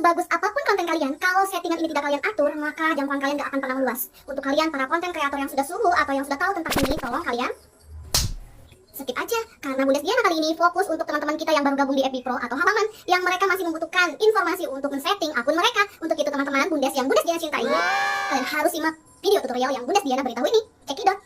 Sebagus apapun konten kalian, kalau settingan ini tidak kalian atur, maka jangkauan kalian gak akan pernah meluas. Untuk kalian para konten kreator yang sudah suhu atau yang sudah tahu tentang ini, tolong kalian skip aja, karena Bundes Diana kali ini fokus untuk teman-teman kita yang baru gabung di FB Pro atau halaman yang mereka masih membutuhkan informasi untuk men-setting akun mereka. Untuk itu teman-teman Bundes yang Bundes Diana cintai, kalian harus simak video tutorial yang Bundes Diana beritahu ini. Cekidot.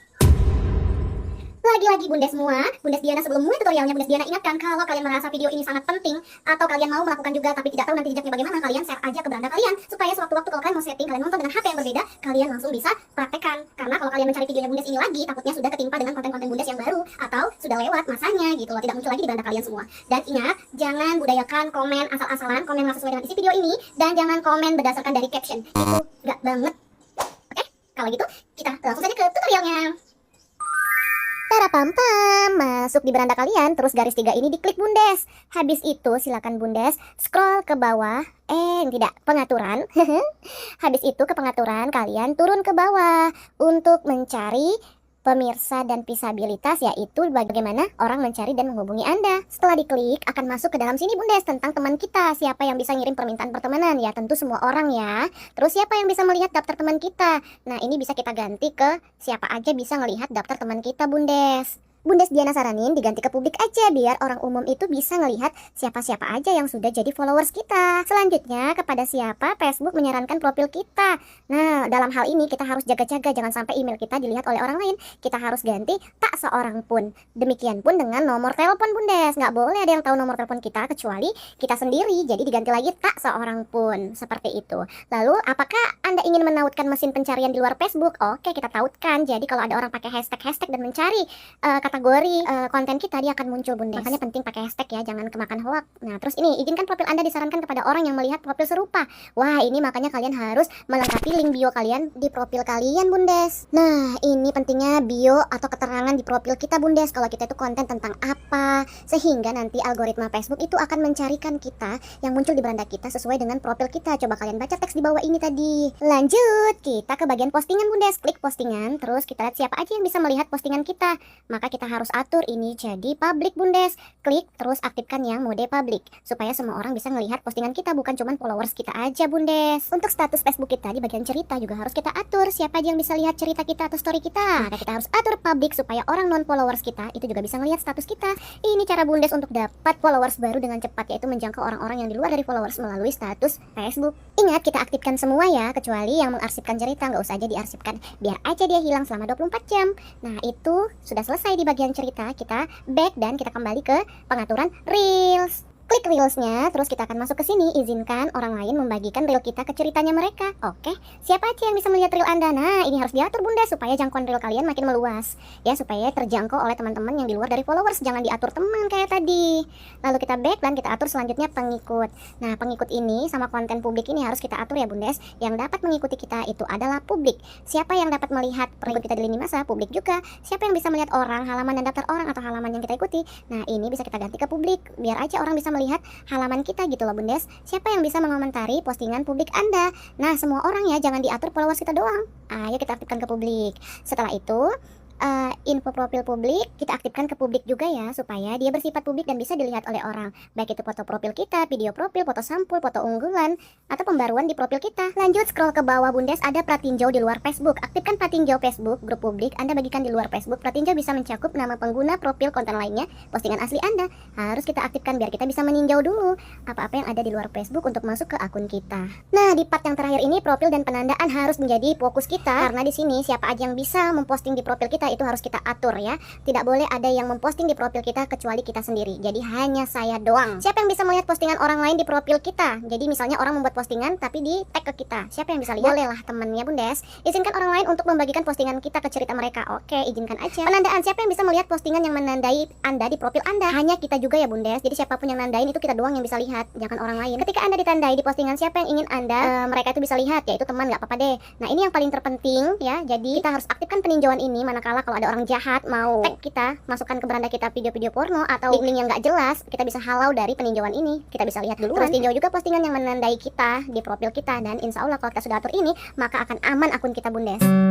Lagi-lagi Bundes semua, Bundes Diana sebelum mulai tutorialnya, Bundes Diana ingatkan kalau kalian merasa video ini sangat penting atau kalian mau melakukan juga tapi tidak tahu nanti jejaknya bagaimana, kalian share aja ke beranda kalian supaya sewaktu-waktu kalau kalian mau setting, kalian nonton dengan HP yang berbeda, kalian langsung bisa praktekkan. Karena kalau kalian mencari videonya Bundes ini lagi, takutnya sudah ketimpa dengan konten-konten Bundes yang baru atau sudah lewat masanya gitu loh, tidak muncul lagi di beranda kalian semua. Dan ingat, jangan budayakan komen asal-asalan, komen nggak sesuai dengan isi video ini, dan jangan komen berdasarkan dari caption. Itu nggak banget. Oke, kalau gitu kita langsung saja ke tutorialnya. Tarapam-pam, masuk di beranda kalian, terus garis 3 ini diklik Bundes. Habis itu silakan Bundes scroll ke bawah, tidak, pengaturan. Habis itu ke pengaturan, kalian turun ke bawah untuk mencari pemirsa dan visabilitas, yaitu bagaimana orang mencari dan menghubungi Anda. Setelah diklik, akan masuk ke dalam sini Bundes tentang teman kita. Siapa yang bisa ngirim permintaan pertemanan? Ya tentu semua orang ya. Terus siapa yang bisa melihat daftar teman kita? Nah ini bisa kita ganti ke siapa aja bisa ngelihat daftar teman kita Bundes. Bundes Diana saranin diganti ke publik aja biar orang umum itu bisa ngelihat siapa-siapa aja yang sudah jadi followers kita. Selanjutnya kepada siapa Facebook menyarankan profil kita. Nah dalam hal ini kita harus jaga-jaga jangan sampai email kita dilihat oleh orang lain. Kita harus ganti tak seorang pun. Demikian pun dengan nomor telepon Bundes. Nggak boleh ada yang tahu nomor telepon kita kecuali kita sendiri. Jadi diganti lagi tak seorang pun. Seperti itu. Lalu apakah Anda ingin menautkan mesin pencarian di luar Facebook? Oke kita tautkan. Jadi kalau ada orang pakai hashtag dan mencari kategori konten kita, dia akan muncul Bundes. Makanya penting pakai hashtag ya, jangan kemakan hoak. Nah terus ini, izinkan profil Anda disarankan kepada orang yang melihat profil serupa. Wah ini makanya kalian harus melengkapi link bio kalian di profil kalian Bundes. Nah ini pentingnya bio atau keterangan di profil kita Bundes, kalau kita itu konten tentang apa, sehingga nanti algoritma Facebook itu akan mencarikan kita yang muncul di beranda kita sesuai dengan profil kita. Coba kalian baca teks di bawah ini tadi. Lanjut, kita ke bagian postingan Bundes. Klik postingan, terus kita lihat siapa aja yang bisa melihat postingan kita. Maka kita harus atur ini jadi publik Bundes. Klik terus aktifkan yang mode publik supaya semua orang bisa melihat postingan kita, bukan cuma followers kita aja Bundes. Untuk status Facebook kita di bagian cerita juga harus kita atur siapa aja yang bisa lihat cerita kita atau story kita. Maka kita harus atur publik supaya orang non followers kita itu juga bisa melihat status kita. Ini cara Bundes untuk dapat followers baru dengan cepat, yaitu menjangkau orang-orang yang di luar dari followers melalui status Facebook. Ingat kita aktifkan semua ya, kecuali yang mengarsipkan cerita nggak usah aja diarsipkan, biar aja dia hilang selama 24 jam. Nah itu sudah selesai di bagian cerita, kita back dan kita kembali ke pengaturan Reels. Klik Reelsnya, terus kita akan masuk ke sini, izinkan orang lain membagikan Reel kita ke ceritanya mereka. Oke, siapa aja yang bisa melihat Reel Anda? Nah, ini harus diatur Bundes supaya jangkauan Reel kalian makin meluas. Ya, supaya terjangkau oleh teman-teman yang di luar dari followers, jangan diatur teman kayak tadi. Lalu kita back dan kita atur selanjutnya pengikut. Nah, pengikut ini sama konten publik ini harus kita atur ya Bundes. Yang dapat mengikuti kita itu adalah publik. Siapa yang dapat melihat pengikut kita di lini masa? Publik juga. Siapa yang bisa melihat orang, halaman dan daftar orang atau halaman yang kita ikuti? Nah, ini bisa kita ganti ke publik, biar aja orang bisa melihat halaman kita gitu loh Bundes. Siapa yang bisa mengomentari postingan publik Anda? Nah semua orang ya, jangan diatur followers kita doang. Ayo kita aktifkan ke publik. Setelah itu info profil publik kita aktifkan ke publik juga ya, supaya dia bersifat publik dan bisa dilihat oleh orang, baik itu foto profil kita, video profil, foto sampul, foto unggulan, atau pembaruan di profil kita. Lanjut scroll ke bawah Bundes, ada pratinjau di luar Facebook. Aktifkan pratinjau Facebook, grup publik Anda bagikan di luar Facebook. Pratinjau bisa mencakup nama pengguna, profil, konten lainnya, postingan asli Anda. Harus kita aktifkan biar kita bisa meninjau dulu apa-apa yang ada di luar Facebook untuk masuk ke akun kita. Nah di part yang terakhir ini, profil dan penandaan harus menjadi fokus kita, karena di sini siapa aja yang bisa memposting di profil kita itu harus kita atur ya. Tidak boleh ada yang memposting di profil kita kecuali kita sendiri. Jadi hanya saya doang. Siapa yang bisa melihat postingan orang lain di profil kita? Jadi misalnya orang membuat postingan tapi di tag ke kita, siapa yang bisa lihat? Bolehlah temannya Bundes. Izinkan orang lain untuk membagikan postingan kita ke cerita mereka. Oke, izinkan aja. Penandaan, siapa yang bisa melihat postingan yang menandai Anda di profil Anda? Hanya kita juga ya Bundes. Jadi siapapun yang nandain itu kita doang yang bisa lihat, jangan orang lain. Ketika Anda ditandai di postingan, siapa yang ingin Anda mereka itu bisa lihat? Yaitu teman, nggak apa-apa deh. Nah ini yang paling terpenting ya. Jadi kita harus aktifkan peninjauan ini manakala kalau ada orang jahat mau tag kita, masukkan ke beranda kita video-video porno atau link yang nggak jelas, kita bisa halau dari peninjauan ini. Kita bisa lihat dulu. Terus tinjau juga postingan yang menandai kita di profil kita, dan insya Allah kalau kita sudah atur ini, maka akan aman akun kita Bundes. Nah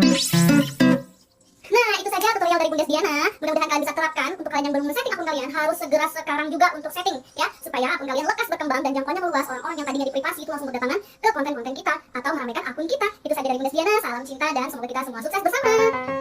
itu saja tutorial tutorial dari Bundes Diana. Mudah-mudahan kalian bisa terapkan. Untuk kalian yang belum men-setting akun kalian, harus segera sekarang juga untuk setting ya, supaya akun kalian lekas berkembang dan jangkauannya meluas. Orang-orang yang tadinya di privasi itu langsung berdatangan ke konten-konten kita atau meramaikan akun kita. Itu saja dari Bundes Diana. Salam cinta dan semoga kita semua sukses bersama.